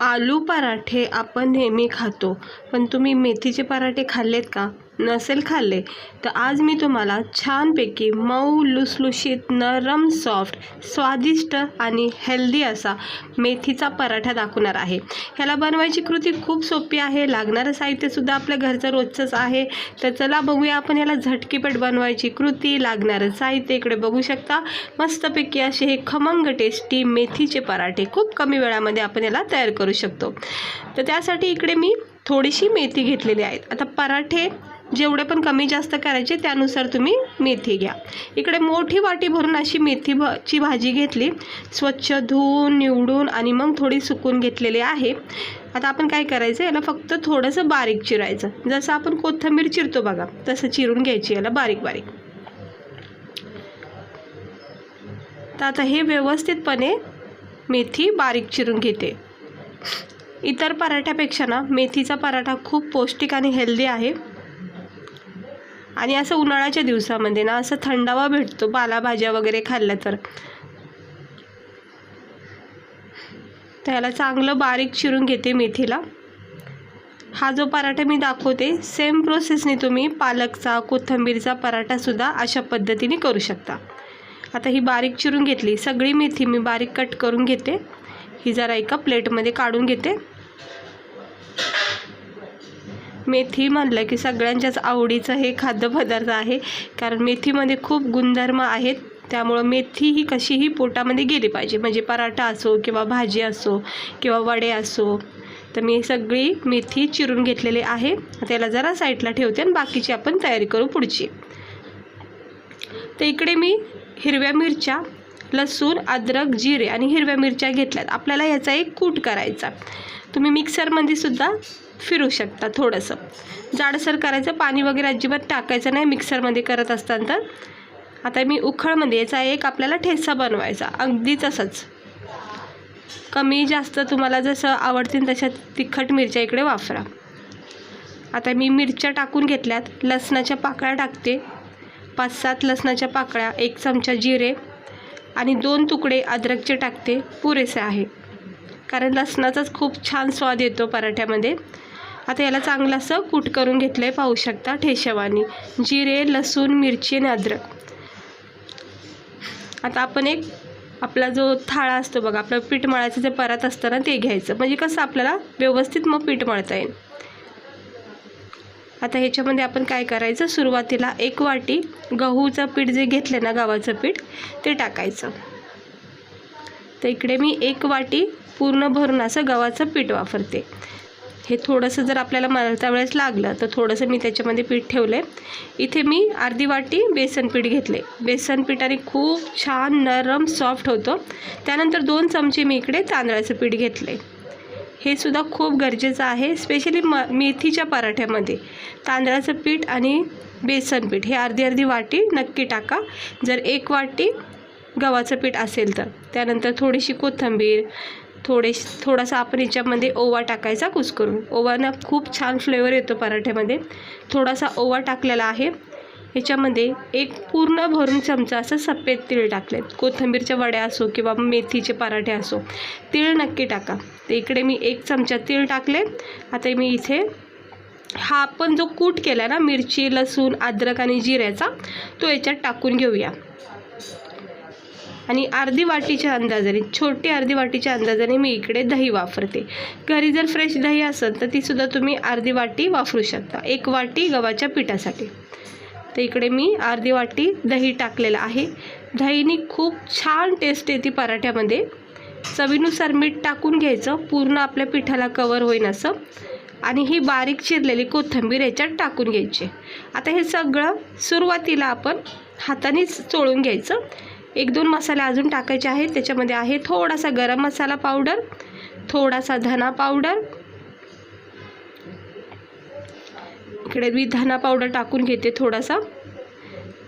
आलू पराठे आपण नेहमी खातो, पण तुम्ही मेथीचे पराठे खाल्लेत का? नसेल खाल्ले तर आज मी तुम्हाला छानपैकी मऊ लुसलुशीत नरम सॉफ्ट स्वादिष्ट आणि हेल्दी असा मेथीचा पराठा दाखवणार आहे। ह्याला बनवायची कृती खूप सोपी आहे, लागणारं साहित्यसुद्धा आपल्या घरचं रोजचंच आहे। तर चला बघूया आपण ह्याला झटकीपट बनवायची कृती, लागणारं साहित्य इकडे बघू शकता। मस्तपैकी असे हे खमंग टेस्टी मेथीचे पराठे खूप कमी वेळामध्ये आपण याला तयार करू शकतो। तर त्यासाठी इकडे मी थोडीशी मेथी घेतलेली आहे। आता पराठे जेवढे पण कमी जास्त करायचे त्यानुसार तुम्ही मेथी घ्या। इकडे मोठी वाटी भरून अशी मेथीची भाजी घेतली, स्वच्छ धुवून निवडून आणि मग थोडी सुकून घेतलेली आहे। आता आपण काय करायचं, याला फक्त थोडंसं बारीक चिरायचं, जसं आपण कोथिंबीर चिरतो बघा तसं चिरून घ्यायची याला बारीक बारीक। तर आता हे व्यवस्थितपणे मेथी बारीक चिरून घेते। इतर पराठ्यापेक्षा ना मेथीचा पराठा खूप पौष्टिक आणि हेल्दी आहे आणि असं उन्हाळ्याच्या दिवसामध्ये ना असं थंडावा भेटतो पालेभाज्या वगैरे खाल्ल्या तर। त्याला चांगलं बारीक चिरून घेते मेथीला। हा जो पराठा मी दाखवते सेम प्रोसेसने तुम्ही पालकचा कोथिंबीरचा पराठासुद्धा अशा पद्धतीने करू शकता। आता ही बारीक चिरून घेतली सगळी मेथी मी बारीक कट करून घेते। ही जरा एका प्लेटमध्ये काढून घेते। मेथी म्हणलं की सगळ्यांच्याच आवडीचं हे खाद्यपदार्थ आहे, कारण मेथीमध्ये खूप गुणधर्म आहेत। त्यामुळं मेथी ही कशीही पोटामध्ये गेली पाहिजे, म्हणजे पराठा असो किंवा भाजी असो किंवा वडे असो। तर मी सगळी मेथी चिरून घेतलेली आहे। त्याला जरा साईडला ठेवते आणि बाकीची आपण तयारी करू पुढची। तर इकडे मी हिरव्या मिरच्या, लसूण, अद्रक, जिरे आणि हिरव्या मिरच्या घेतल्यात। आपल्याला याचा एक कूट करायचा, तुम्ही मिक्सरमध्ये सुद्धा फिरू शकता। थोडंसं जाडसर करायचं, पाणी वगैरे अजिबात टाकायचं नाही मिक्सरमध्ये करत असताना। तर आता मी उखळमध्ये याचा एक आपल्याला ठेचा बनवायचा, अगदी तसंच कमी जास्त तुम्हाला जसं आवडतील तशा तिखट मिरच्या इकडे वापरा। आता मी मिरच्या टाकून घेतल्यात, लसणाच्या पाकळ्या टाकते, 5-7 लसणाच्या पाकळ्या, 1 चमचा जिरे आणि 2 तुकडे अद्रकचे टाकते, पुरेसे आहे कारण लसणाचाच खूप छान स्वाद येतो पराठ्यामध्ये। आता याला चांगलं असं कूट करून घेतलं आहे, पाहू शकता ठेच्यावानी, जिरे, लसूण, मिरची आणि अद्रक। आता आपण एक आपला जो थाळा असतो बघा, आपलं पीठ मळायचं जे परात असतं ना ते घ्यायचं, म्हणजे कसं आपल्याला व्यवस्थित मग पीठ मळता येईल। आता ह्याच्यामध्ये आपण काय करायचं, सुरुवातीला 1 वाटी गहूचं पीठ जे घेतलं ना गव्हाचं पीठ ते टाकायचं। तर इकडे मी 1 वाटी पूर्ण भरून असं गव्हाचं पीठ वापरते। हे थोडंसं जर आपल्याला मळता वेळेस लागलं तर थोडंसं मी त्याच्यामध्ये पीठ ठेवलं आहे। इथे मी अर्धी वाटी बेसन पीठ घेतले, बेसन पिठाने खूप छान नरम सॉफ्ट होतं। त्यानंतर 2 चमचे मी इकडे तांदळाचं पीठ घेतले, हे सुद्धा खूप गरजेचं आहे, स्पेशली मेथीच्या पराठ्यामध्ये तांदळाचं पीठ आणि बेसन पीठ हे अर्धी वाटी नक्की टाका, जर 1 वाटी गव्हाचं पीठ असेल तर। त्यानंतर थोडीशी कोथिंबीर, थोडासा आपण याच्यामध्ये ओवा टाकायचा कुस्करून, ओव्यानं खूप छान फ्लेवर येतो पराठ्यामध्ये। थोडासा ओवा टाकलेला आहे। ह्याच्यामध्ये 1 पूर्ण भरून चमचा असं सफेद तीळ टाकलेत, कोथिंबीरच्या वड्या असो किंवा मेथीचे पराठे असो, तीळ नक्की टाका। तर इकडे मी 1 चमचा तीळ टाकले। आता मी इथे हा आपण जो कूट केला ना मिरची, लसूण, अद्रक आणि जिऱ्याचा, तो याच्यात टाकून घेऊया आणि अर्धी वाटीच्या अंदाजाने, छोटी अर्धी वाटीच्या अंदाजाने मी इकडे दही वापरते। घरी जर फ्रेश दही असेल तर तीसुद्धा तुम्ही अर्धी वाटी वापरू शकता 1 वाटी गव्हाच्या पिठासाठी। तर इकडे मी अर्धी वाटी दही टाकलेलं आहे। दहीने खूप छान टेस्ट येते पराठ्यामध्ये। चवीनुसार मीठ टाकून घ्यायचं, पूर्ण आपल्या पिठाला कवर होईन असं, आणि ही बारीक चिरलेली कोथिंबीर याच्यात टाकून घ्यायची। आता हे सगळं सुरुवातीला आपण हातानेच चोळून घ्यायचं। 1-2 मसाले अजून टाकायचे आहेत, त्याच्यामध्ये आहे थोडासा गरम मसाला पावडर, थोडासा धना पावडर, इकडे मी धना पावडर टाकून घेते थोडासा,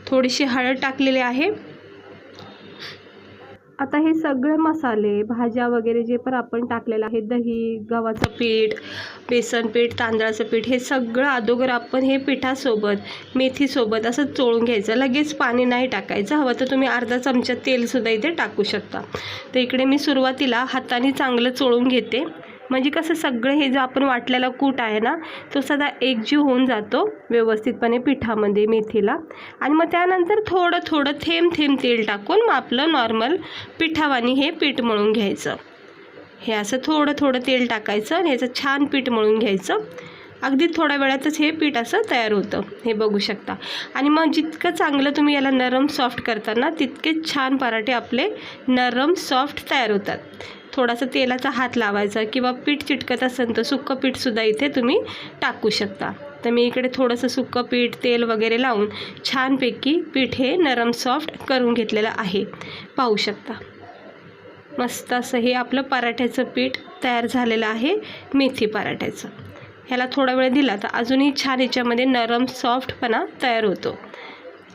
थोडीशी हळद टाकलेली आहे। आता हे सगळे मसाले, भाज्या वगैरे जे पण आपण टाकलेलं आहे, दही, गव्हाचं पीठ, बेसन पीठ, तांदळाचं पीठ, हे सगळं अगोदर आपण हे पिठासोबत मेथीसोबत असं चोळून घ्यायचं, लगेच पाणी नाही टाकायचं। हवं तर तुम्ही अर्धा चमचा तेलसुद्धा इथे टाकू शकता। तर इकडे मी सुरुवातीला हाताने चांगलं चोळून घेते, म्हणजे कसं सगळं हे जो आपण वाटलेला कूट आहे ना तो सदा एकजीव होऊन जातो व्यवस्थितपणे पिठामध्ये मेथीला. आणि मग त्यानंतर थोडं थोडं थेंब थेंब तेल टाकून मग आपलं नॉर्मल पिठावानी हे पीठ मळून घ्यायचं. हे असं थोडं थोडं तेल टाकायचं आणि ह्याचं छान पीठ मळून घ्यायचं. अगदी थोड्या वेळातच हे पीठ असं तयार होतं, हे बघू शकता. आणि मग जितकं चांगलं तुम्ही याला नरम सॉफ्ट करताना तितकेच छान पराठे आपले नरम सॉफ्ट तयार होतात. थोडासा तेलाचा हात लावायचा किंवा पीठ चिटकत असेल तर सुक्कं पीठसुद्धा इथे तुम्ही टाकू शकता. तर मी इकडे थोडंसं सुक्कं पीठ तेल वगैरे लावून छानपैकी पीठ हे नरम सॉफ्ट करून घेतलेलं आहे, पाहू शकता. मस्त असं हे आपलं पराठ्याचं पीठ तयार झालेलं आहे मेथी पराठ्याचं. ह्याला थोडा वेळ दिला तर अजूनही छान याच्यामध्ये नरम सॉफ्टपणा तयार होतो.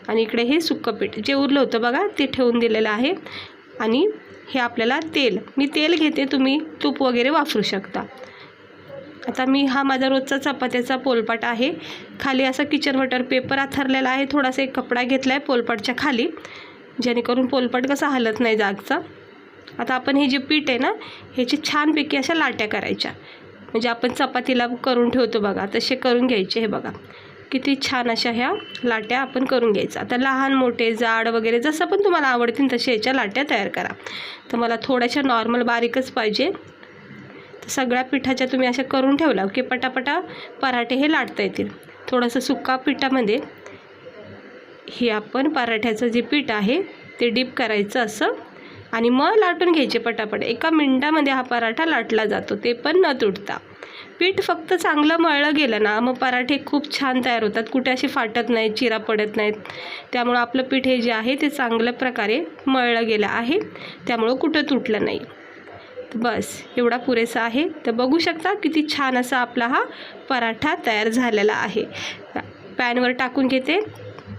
आणि इकडे हे सुक्कं पीठ जे उरलं होतं बघा ते ठेवून दिलेलं आहे. आणि हे आपल्याला मी तेल घेते, तुम्ही तूप वगैरे वापरू शकता. आता मी हा माझा रोजचा चपात्याचा पोलपाट आहे. खाली असा किचन बटर पेपर आथरलेला आहे, थोडासा एक कपडा घेतला आहे पोलपाटच्या खाली, जेणेकरून पोलपाट कसा हलत नाही जागचा. आता आपण हे जे पीठ आहे ना ह्याची छानपैकी अशा लाट्या करायच्या, म्हणजे आपण चपातीला करून ठेवतो बघा तसे करून घ्यायचे. हे बघा किती छान अशा ह्या लाट्या आपण करून घ्यायचा. आता लहान मोठे जाड वगैरे जसं पण तुम्हाला आवडतील तसे याच्या लाट्या तयार करा. तर मला थोड्याशा नॉर्मल बारीकच पाहिजे. तर सगळ्या पिठाच्या तुम्ही अशा करून ठेवला की पटापटा पराठे हे लाटता येतील. थोडंसं सुक्का पिठामध्ये हे आपण पराठ्याचं जे पीठ आहे ते डीप करायचं असं आणि मग लाटून घ्यायचे पटापट. 1 मिनिटामध्ये हा पराठा लाटला जातो, ते पण न तुटता. पीठ फक्त चांगलं मळलं गेलं ना मग पराठे खूप छान तयार होतात, कुठे असे फाटत नाहीत, चिरा पडत नाहीत. त्यामुळं आपलं पीठ हे जे आहे ते चांगल्या प्रकारे मळलं गेलं आहे, त्यामुळं कुठं तुटलं नाही. बस एवढा पुरेसा आहे. तर बघू शकता किती छान असा आपला हा पराठा तयार झालेला आहे. पॅनवर टाकून घेते.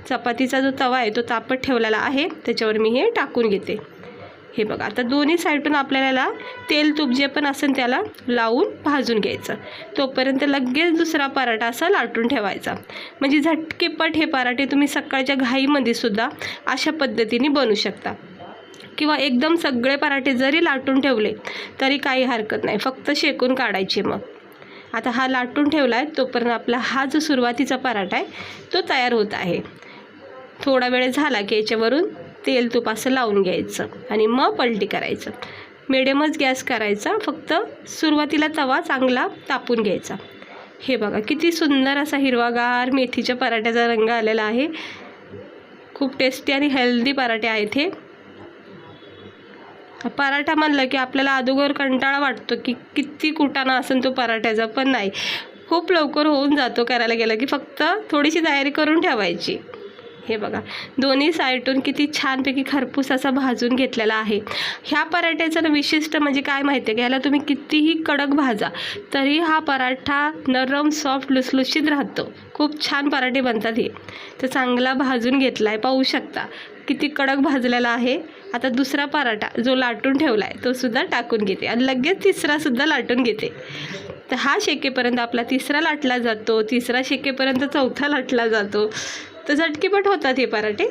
चपातीचा जो तवा आहे तो तापत ठेवलेला आहे, त्याच्यावर मी हे टाकून घेते. हे बघा आता दोन्ही साईडून आपल्याला तेल तूप जे पण असेल त्याला लावून भाजून घ्यायचं. तोपर्यंत लगेच दुसरा पराठा असा लाटून ठेवायचा, म्हणजे झटकेपट हे पराठे तुम्ही सकाळच्या घाईमध्ये सुद्धा अशा पद्धतीने बनवू शकता. किंवा एकदम सगळे पराठे जरी लाटून ठेवले तरी काही हरकत नाही, फक्त शेकून काढायचे. मग आता हा लाटून ठेवला आहे तोपर्यंत आपला हा जो सुरुवातीचा पराठा आहे तो तयार होत आहे. थोडा वेळ झाला की याच्यावरून तेल तूप असं लावून घ्यायचं आणि मग पलटी करायचं. मिडियमच गॅस करायचा, फक्त सुरुवातीला तवा चांगला तापून घ्यायचा. हे बघा किती सुंदर असा हिरवागार मेथीच्या पराठ्याचा रंग आलेला आहे. खूप टेस्टी आणि हेल्दी पराठे आहेत हे. पराठा म्हणलं की आपल्याला अगोदर कंटाळा वाटतो की किती कुटाणा असेल तो पराठ्याचा, पण नाही, खूप लवकर होऊन जातो. करायला गेलं की फक्त थोडीशी तयारी करून ठेवायची. हे बघा दोन्ही साईडून किती छानपैकी खरपूस असा भाजून घेतलेला आहे. ह्या पराठ्याचं विशिष्ट म्हणजे काय माहिती आहे की ह्याला तुम्ही कितीही कडक भाजा तरी हा पराठा नरम सॉफ्ट लुसलुशीत राहतो. खूप छान पराठे बनतात हे. तर चांगला भाजून घेतला आहे, पाहू शकता किती कडक भाजलेला आहे. आता दुसरा पराठा जो लाटून ठेवला आहे तो सुद्धा टाकून घेते आणि लगेच तिसरासुद्धा लाटून घेते. तर हा शेकेपर्यंत आपला तिसरा लाटला जातो, तिसरा शेकेपर्यंत चौथा लाटला जातो. तर झटकीपट होतात हे पराठे.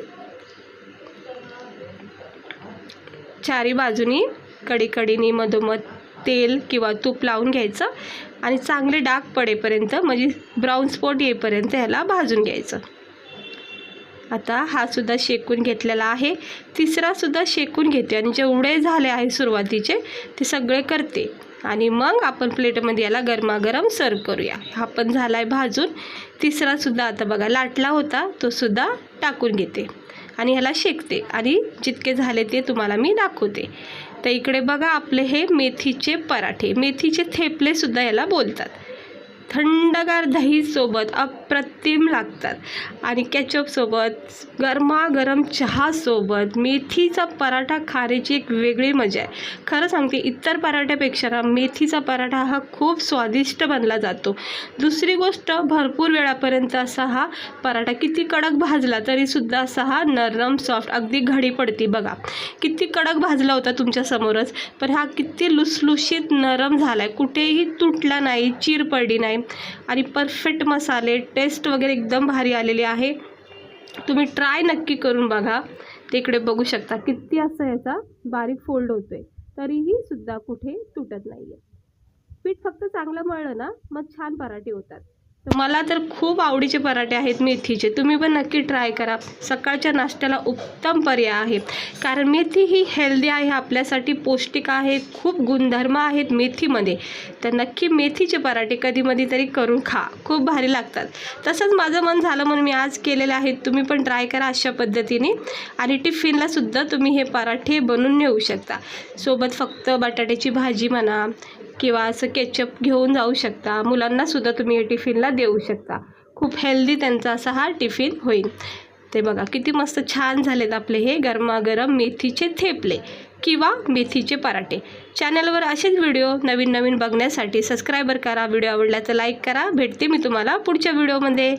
चारी बाजूनी कडीकडीनी मधोमध तेल किंवा तूप लावून घ्यायचं आणि चांगले डाग पडेपर्यंत म्हणजे ब्राऊन स्पॉट येईपर्यंत ह्याला भाजून घ्यायचं. आता हा सुद्धा शेकून घेतलेला आहे. तिसरासुद्धा शेकून घेते आणि जेवढे झाले आहे सुरुवातीचे ते सगळे करते आणि मग आपण प्लेटमध्ये याला गरमागरम सर्व करूया. हा पण झाला आहे भाजून. तिसरासुद्धा आता बघा लाटला होता तो सुद्धा टाकून घेते आणि ह्याला शेकते आणि जितके झाले ते तुम्हाला मी दाखवते. तर इकडे बघा आपले हे मेथीचे पराठे, मेथीचे थेपलेसुद्धा याला बोलतात. थंडगार दहीसोबत अप्रतिम लागतात आणि केचपसोबत गरमागरम चहासोबत मेथीचा पराठा खाण्याची एक वेगळी मजा आहे. खरं सांगते इतर पराठ्यापेक्षा ना मेथीचा पराठा हा खूप स्वादिष्ट बनला जातो. दुसरी गोष्ट भरपूर वेळापर्यंत असा हा पराठा किती कडक भाजला तरीसुद्धा असा हा नरम सॉफ्ट अगदी घडी पडती. बघा किती कडक भाजला होता तुमच्यासमोरच, पण हा किती लुसलुशीत नरम झाला आहे, कुठेही तुटला नाही, चीर पडली नाही आणि परफेक्ट मसाले टेस्ट वगैरे एकदम भारी आलेले आहे. तुम्ही ट्राय नक्की करून बघा. तिकडे बघू शकता किती असं याचा बारीक फोल्ड होतोय तरीही सुद्धा कुठे तुटत नाही आहे. पीठ फक्त चांगलं मळलं ना मग छान पराठे होतात. तर मला तर खूप आवडीचे पराठे आहेत मेथीचे. तुम्ही पण नक्की ट्राय करा. सकाळच्या नाश्त्याला उत्तम पर्याय आहे, कारण मेथी ही हेल्दी आहे, आपल्यासाठी पौष्टिक आहे, खूप गुणधर्म आहेत मेथीमध्ये. तर नक्की मेथीचे पराठे कधीमधी तरी करून खा, खूप भारी लागतात. तसंच माझं मन झालं म्हणून मी आज केलेले आहेत. तुम्ही पण ट्राय करा अशा पद्धतीने. आणि टिफिनलासुद्धा तुम्ही हे पराठे बनवून नेऊ शकता. सोबत फक्त बटाट्याची भाजी म्हणा किंवा असं केचप घेऊन जाऊ शकता. मुलांनासुद्धा तुम्ही हे टिफिनला देऊ शकता. खूप हेल्दी त्यांचा असा हा टिफिन होईल. ते बघा किती मस्त छान झालेत आपले हे गरमागरम मेथीचे थेपले किंवा मेथीचे पराठे. चॅनलवर असेच व्हिडिओ नवीन नवीन बघण्यासाठी सबस्क्राईबर करा. व्हिडिओ आवडला तर लाईक करा. भेटते मी तुम्हाला पुढच्या व्हिडिओमध्ये.